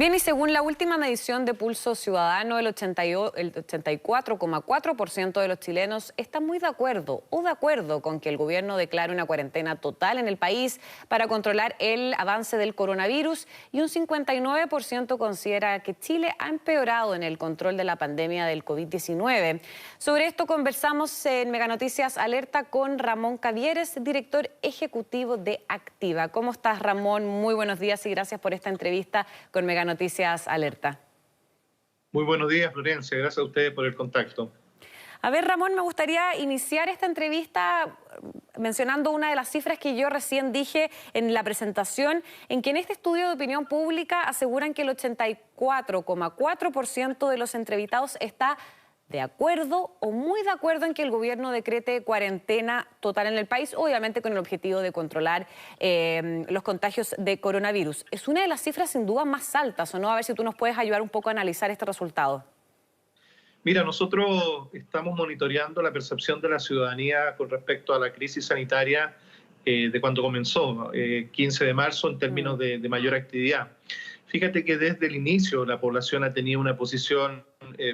Bien, y según la última medición de Pulso Ciudadano, el 84,4% de los chilenos están muy de acuerdo con que el gobierno declare una cuarentena total en el país para controlar el avance del coronavirus, y un 59% considera que Chile ha empeorado en el control de la pandemia del COVID-19. Sobre esto conversamos en Mega Noticias Alerta con Ramón Cavieres, director ejecutivo de Activa. ¿Cómo estás, Ramón? Muy buenos días y gracias por esta entrevista con Mega Noticias Alerta. Muy buenos días, Florencia. Gracias a ustedes por el contacto. A ver, Ramón, me gustaría iniciar esta entrevista mencionando una de las cifras que yo recién dije en la presentación, en que en este estudio de opinión pública aseguran que el 84,4% de los entrevistados está de acuerdo o muy de acuerdo en que el gobierno decrete cuarentena total en el país, obviamente con el objetivo de controlar los contagios de coronavirus. Es una de las cifras sin duda más altas, ¿o no? A ver si tú nos puedes ayudar un poco a analizar este resultado. Mira, nosotros estamos monitoreando la percepción de la ciudadanía con respecto a la crisis sanitaria de cuando comenzó, 15 de marzo, en términos de mayor actividad. Fíjate que desde el inicio la población ha tenido una posición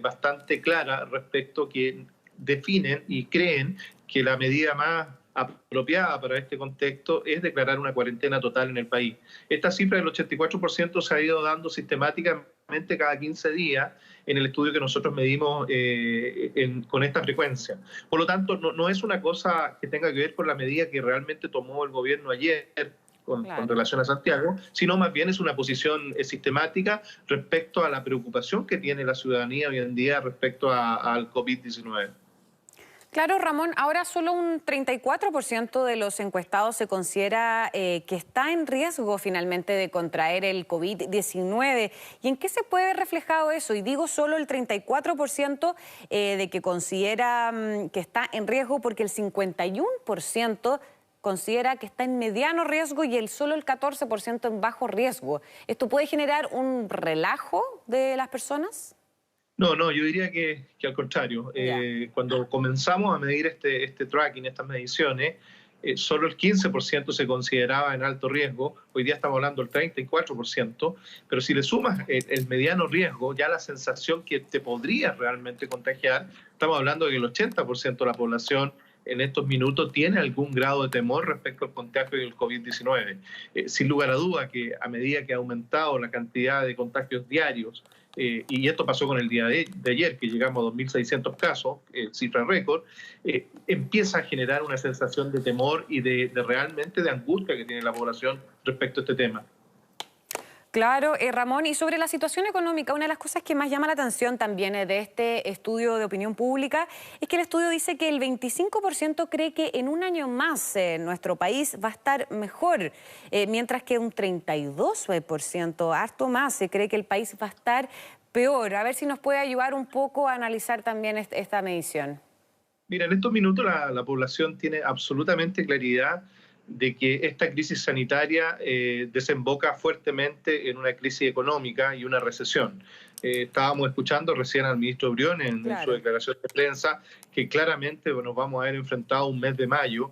bastante clara respecto que definen y creen que la medida más apropiada para este contexto es declarar una cuarentena total en el país. Esta cifra del 84% se ha ido dando sistemáticamente cada 15 días en el estudio que nosotros medimos con esta frecuencia. Por lo tanto, no es una cosa que tenga que ver con la medida que realmente tomó el gobierno ayer con relación a Santiago, sino más bien es una posición sistemática respecto a la preocupación que tiene la ciudadanía hoy en día respecto al COVID-19. Claro, Ramón, ahora solo un 34% de los encuestados se considera que está en riesgo finalmente de contraer el COVID-19. ¿Y en qué se puede ver reflejado eso? Y digo solo el 34% de que considera que está en riesgo, porque el 51% considera que está en mediano riesgo y solo el 14% en bajo riesgo. ¿Esto puede generar un relajo de las personas? No, yo diría que al contrario. Cuando comenzamos a medir este tracking, estas mediciones, solo el 15% se consideraba en alto riesgo. Hoy día estamos hablando del 34%, pero si le sumas el mediano riesgo, ya la sensación que te podrías realmente contagiar, estamos hablando de que el 80% de la población en estos minutos tiene algún grado de temor respecto al contagio del COVID-19. Sin lugar a duda que a medida que ha aumentado la cantidad de contagios diarios, y esto pasó con el día de ayer, que llegamos a 2.600 casos, cifra récord, empieza a generar una sensación de temor y realmente de angustia que tiene la población respecto a este tema. Claro, Ramón, y sobre la situación económica, una de las cosas que más llama la atención también de este estudio de opinión pública es que el estudio dice que el 25% cree que en un año más nuestro país va a estar mejor, mientras que un 32%, harto más, se cree que el país va a estar peor. A ver si nos puede ayudar un poco a analizar también esta medición. Mira, en estos minutos la población tiene absolutamente claridad de que esta crisis sanitaria desemboca fuertemente en una crisis económica y una recesión. Estábamos escuchando recién al ministro Briones en su declaración de prensa que claramente nos vamos a ver enfrentado un mes de mayo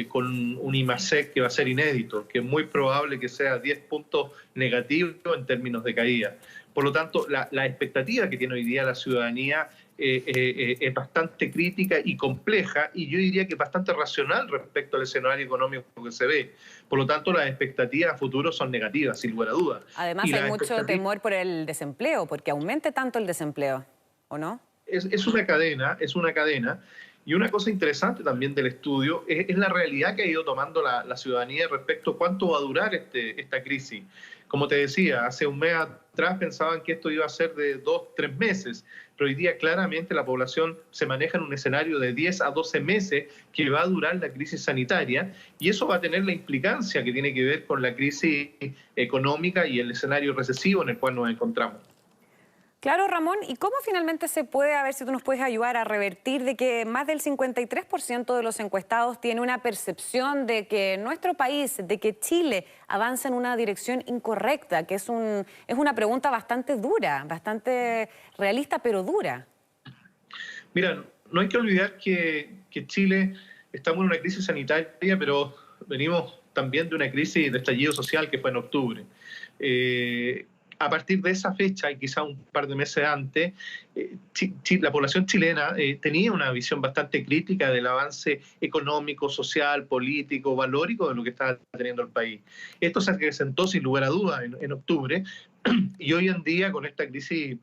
con un IMASEC que va a ser inédito, que es muy probable que sea 10 puntos negativos en términos de caída. Por lo tanto, la expectativa que tiene hoy día la ciudadanía es bastante crítica y compleja, y yo diría que bastante racional respecto al escenario económico que se ve. Por lo tanto, las expectativas a futuro son negativas, sin lugar a dudas. Además, hay mucho temor por el desempleo, porque aumente tanto el desempleo, ¿o no? Es una cadena, Y una cosa interesante también del estudio es la realidad que ha ido tomando la ciudadanía respecto a cuánto va a durar esta crisis. Como te decía, hace un mes atrás pensaban que esto iba a ser de 2-3 meses, pero hoy día claramente la población se maneja en un escenario de 10 a 12 meses que va a durar la crisis sanitaria, y eso va a tener la implicancia que tiene que ver con la crisis económica y el escenario recesivo en el cual nos encontramos. Claro, Ramón, ¿y cómo finalmente se puede, a ver si tú nos puedes ayudar a revertir de que más del 53% de los encuestados tiene una percepción de que nuestro país, de que Chile avanza en una dirección incorrecta, que es una pregunta bastante dura, bastante realista, pero dura? Mira, no hay que olvidar que Chile estamos en una crisis sanitaria, pero venimos también de una crisis de estallido social que fue en octubre. A partir de esa fecha, y quizá un par de meses antes, la población chilena tenía una visión bastante crítica del avance económico, social, político, valórico de lo que estaba teniendo el país. Esto se acrecentó sin lugar a dudas en octubre, y hoy en día con esta crisis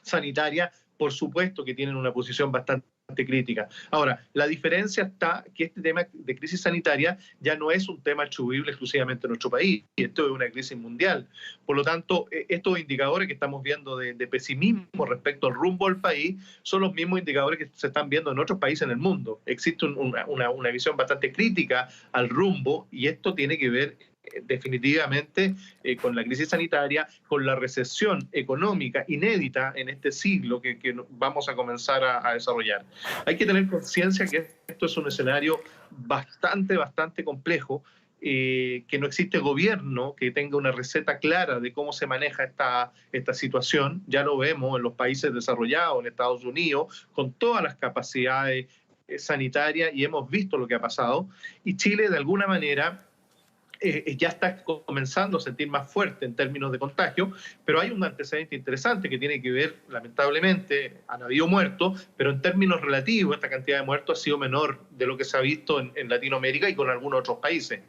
sanitaria, por supuesto que tienen una posición bastante crítica. Ahora, la diferencia está que este tema de crisis sanitaria ya no es un tema atribuible exclusivamente a nuestro país, y esto es una crisis mundial. Por lo tanto, estos indicadores que estamos viendo de pesimismo respecto al rumbo del país son los mismos indicadores que se están viendo en otros países en el mundo. Existe una visión bastante crítica al rumbo, y esto tiene que ver definitivamente con la crisis sanitaria, con la recesión económica inédita en este siglo que vamos a comenzar a desarrollar. Hay que tener conciencia que esto es un escenario bastante complejo, que no existe gobierno que tenga una receta clara de cómo se maneja esta situación. Ya lo vemos en los países desarrollados, en Estados Unidos, con todas las capacidades sanitarias, y hemos visto lo que ha pasado. Y Chile, de alguna manera, ya está comenzando a sentir más fuerte en términos de contagio, pero hay un antecedente interesante que tiene que ver, lamentablemente, han habido muertos, pero en términos relativos esta cantidad de muertos ha sido menor de lo que se ha visto en Latinoamérica y con algunos otros países.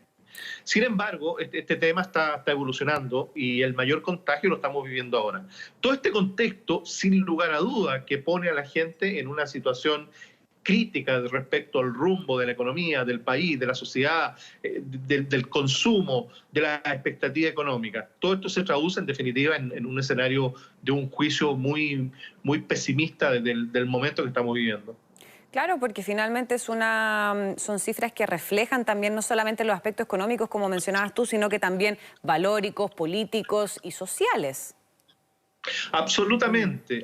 Sin embargo, este tema está evolucionando, y el mayor contagio lo estamos viviendo ahora. Todo este contexto, sin lugar a duda, que pone a la gente en una situación crítica respecto al rumbo de la economía, del país, de la sociedad, del consumo, de la expectativa económica. Todo esto se traduce en definitiva en un escenario de un juicio muy pesimista del momento que estamos viviendo. Claro, porque finalmente son cifras que reflejan también no solamente los aspectos económicos, como mencionabas tú, sino que también valóricos, políticos y sociales. Absolutamente.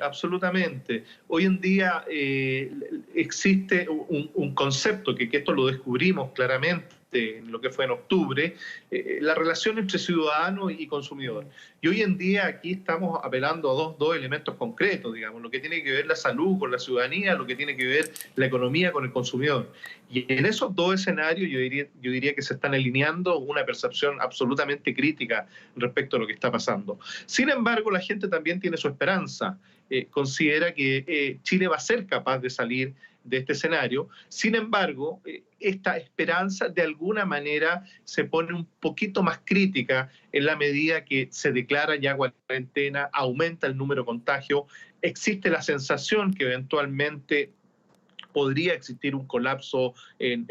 Hoy en día existe un concepto que esto lo descubrimos claramente en lo que fue en octubre, la relación entre ciudadano y consumidor. Y hoy en día aquí estamos apelando a dos elementos concretos, digamos, lo que tiene que ver la salud con la ciudadanía, lo que tiene que ver la economía con el consumidor. Y en esos dos escenarios yo diría que se están alineando una percepción absolutamente crítica respecto a lo que está pasando. Sin embargo, la gente también tiene su esperanza. Considera que Chile va a ser capaz de salir de este escenario. Sin embargo, esta esperanza de alguna manera se pone un poquito más crítica en la medida que se declara ya cuarentena, aumenta el número de contagios, existe la sensación que eventualmente podría existir un colapso en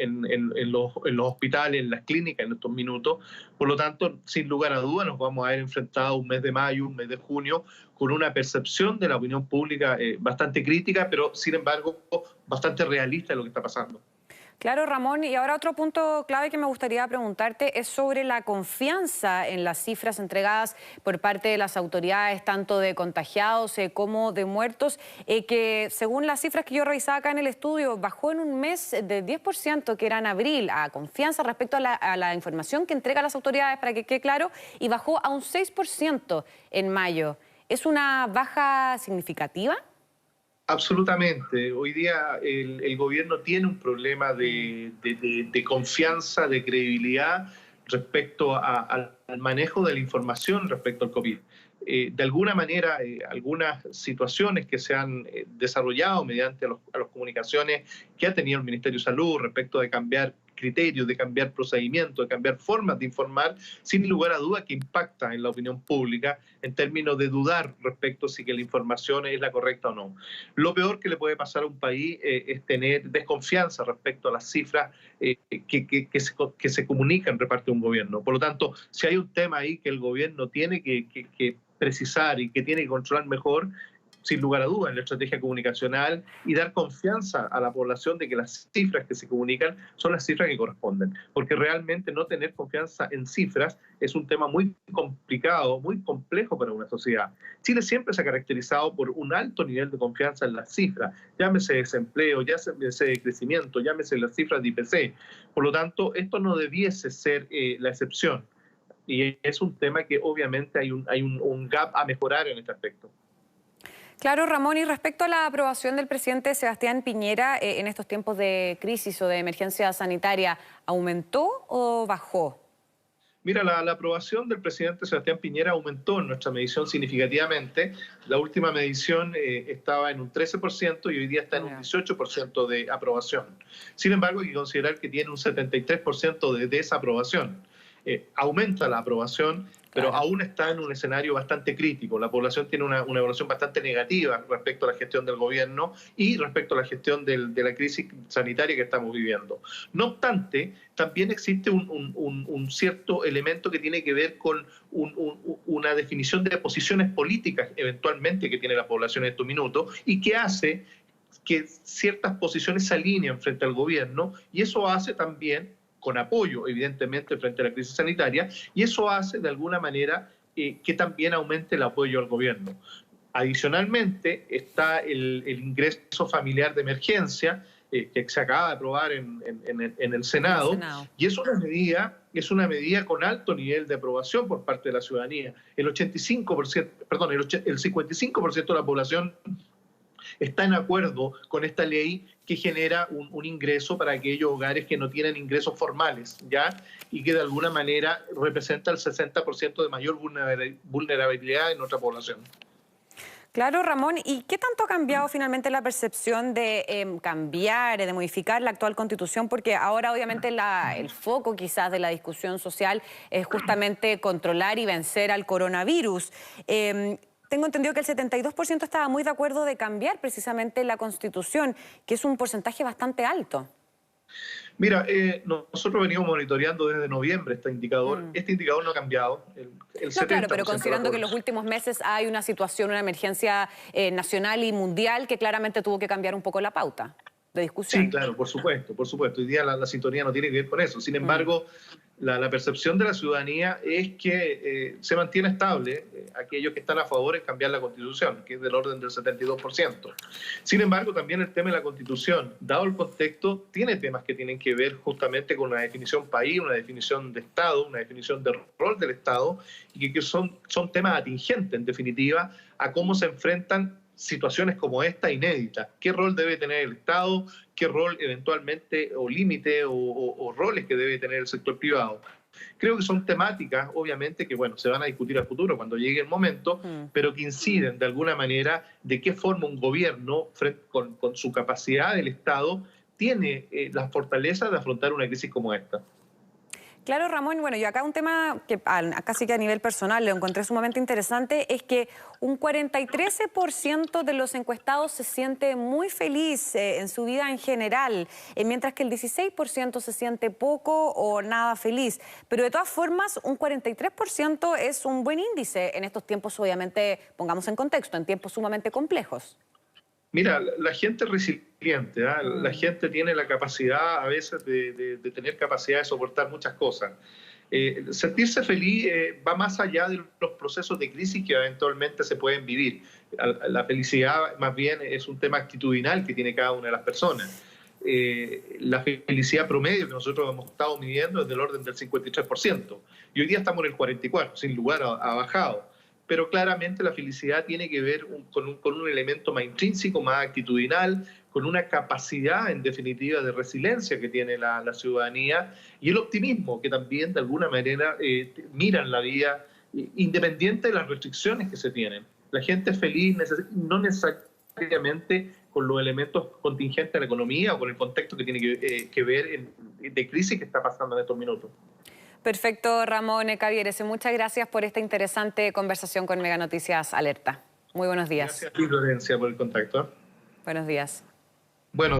los hospitales, en las clínicas en estos minutos. Por lo tanto, sin lugar a dudas, nos vamos a ver enfrentados un mes de mayo, un mes de junio, con una percepción de la opinión pública bastante crítica, pero sin embargo bastante realista de lo que está pasando. Claro, Ramón, y ahora otro punto clave que me gustaría preguntarte es sobre la confianza en las cifras entregadas por parte de las autoridades, tanto de contagiados como de muertos, que según las cifras que yo revisaba acá en el estudio, bajó en un mes de 10%, que era en abril, a confianza respecto a la información que entregan las autoridades, para que quede claro, y bajó a un 6% en mayo. ¿Es una baja significativa? Absolutamente. Hoy día el gobierno tiene un problema de confianza, de credibilidad respecto al manejo de la información respecto al COVID. De alguna manera, algunas situaciones que se han desarrollado mediante a las comunicaciones que ha tenido el Ministerio de Salud respecto de cambiar criterios, de cambiar procedimientos, de cambiar formas de informar, sin lugar a duda que impacta en la opinión pública en términos de dudar respecto a si que la información es la correcta o no. Lo peor que le puede pasar a un país es tener desconfianza respecto a las cifras que se comunican de parte de un gobierno. Por lo tanto, si hay un tema ahí que el gobierno tiene que precisar y que tiene que controlar mejor, sin lugar a dudas, en la estrategia comunicacional, y dar confianza a la población de que las cifras que se comunican son las cifras que corresponden. Porque realmente no tener confianza en cifras es un tema muy complicado, muy complejo para una sociedad. Chile siempre se ha caracterizado por un alto nivel de confianza en las cifras, llámese desempleo, llámese crecimiento, llámese las cifras de IPC. Por lo tanto, esto no debiese ser la excepción. Y es un tema que obviamente hay un gap a mejorar en este aspecto. Claro, Ramón, y respecto a la aprobación del presidente Sebastián Piñera en estos tiempos de crisis o de emergencia sanitaria, ¿aumentó o bajó? Mira, la aprobación del presidente Sebastián Piñera aumentó en nuestra medición significativamente. La última medición estaba en un 13% y hoy día está en un 18% de aprobación. Sin embargo, hay que considerar que tiene un 73% de desaprobación. Aumenta la aprobación, pero aún está en un escenario bastante crítico. La población tiene una evaluación bastante negativa respecto a la gestión del gobierno y respecto a la gestión de la crisis sanitaria que estamos viviendo. No obstante, también existe un cierto elemento que tiene que ver con una definición de posiciones políticas eventualmente que tiene la población en estos minutos y que hace que ciertas posiciones se alineen frente al gobierno, y eso hace también con apoyo, evidentemente, frente a la crisis sanitaria, y eso hace, de alguna manera, que también aumente el apoyo al gobierno. Adicionalmente, está el ingreso familiar de emergencia, que se acaba de aprobar en el Senado, y es una medida con alto nivel de aprobación por parte de la ciudadanía. El 55% de la población está en acuerdo con esta ley que genera un ingreso para aquellos hogares que no tienen ingresos formales, ¿ya? Y que de alguna manera representa el 60% de mayor vulnerabilidad en nuestra población. Claro, Ramón. ¿Y qué tanto ha cambiado finalmente la percepción de cambiar, de modificar la actual Constitución? Porque ahora obviamente el foco quizás de la discusión social es justamente controlar y vencer al coronavirus. Tengo entendido que el 72% estaba muy de acuerdo de cambiar precisamente la Constitución, que es un porcentaje bastante alto. Mira, nosotros venimos monitoreando desde noviembre este indicador. Este indicador no ha cambiado. No, claro, pero considerando que en los últimos meses hay una situación, una emergencia nacional y mundial que claramente tuvo que cambiar un poco la pauta de discusión. Sí, claro, por supuesto, por supuesto. Hoy día la sintonía no tiene que ver con eso. Sin embargo, la percepción de la ciudadanía es que se mantiene estable aquellos que están a favor en cambiar la Constitución, que es del orden del 72%. Sin embargo, también el tema de la Constitución, dado el contexto, tiene temas que tienen que ver justamente con una definición país, una definición de Estado, una definición de rol del Estado, y que son temas atingentes, en definitiva, a cómo se enfrentan situaciones como esta inéditas. ¿Qué rol debe tener el Estado? ¿Qué rol eventualmente o límite o roles que debe tener el sector privado? Creo que son temáticas, obviamente, que bueno, se van a discutir a futuro cuando llegue el momento, pero que inciden de alguna manera de qué forma un gobierno, con su capacidad del Estado, tiene la fortaleza de afrontar una crisis como esta. Claro, Ramón. Bueno, yo acá un tema que casi que a nivel personal lo encontré sumamente interesante es que un 43% de los encuestados se siente muy feliz en su vida en general, mientras que el 16% se siente poco o nada feliz. Pero de todas formas, un 43% es un buen índice en estos tiempos, obviamente, pongamos en contexto, en tiempos sumamente complejos. Mira, la gente es resiliente, ¿eh? La gente tiene la capacidad a veces de tener capacidad de soportar muchas cosas. Sentirse feliz va más allá de los procesos de crisis que eventualmente se pueden vivir. La felicidad más bien es un tema actitudinal que tiene cada una de las personas. La felicidad promedio que nosotros hemos estado midiendo es del orden del 53%. Y hoy día estamos en el 44%, sin lugar ha bajado. Pero claramente la felicidad tiene que ver con un elemento más intrínseco, más actitudinal, con una capacidad, en definitiva, de resiliencia que tiene la ciudadanía, y el optimismo, que también, de alguna manera, miran la vida independiente de las restricciones que se tienen. La gente es feliz, no necesariamente con los elementos contingentes de la economía o con el contexto que tiene que ver de crisis que está pasando en estos minutos. Perfecto, Ramón Cavieres. Muchas gracias por esta interesante conversación con Mega Noticias Alerta. Muy buenos días. Gracias a ti, Florencia, por el contacto. Buenos días. Bueno.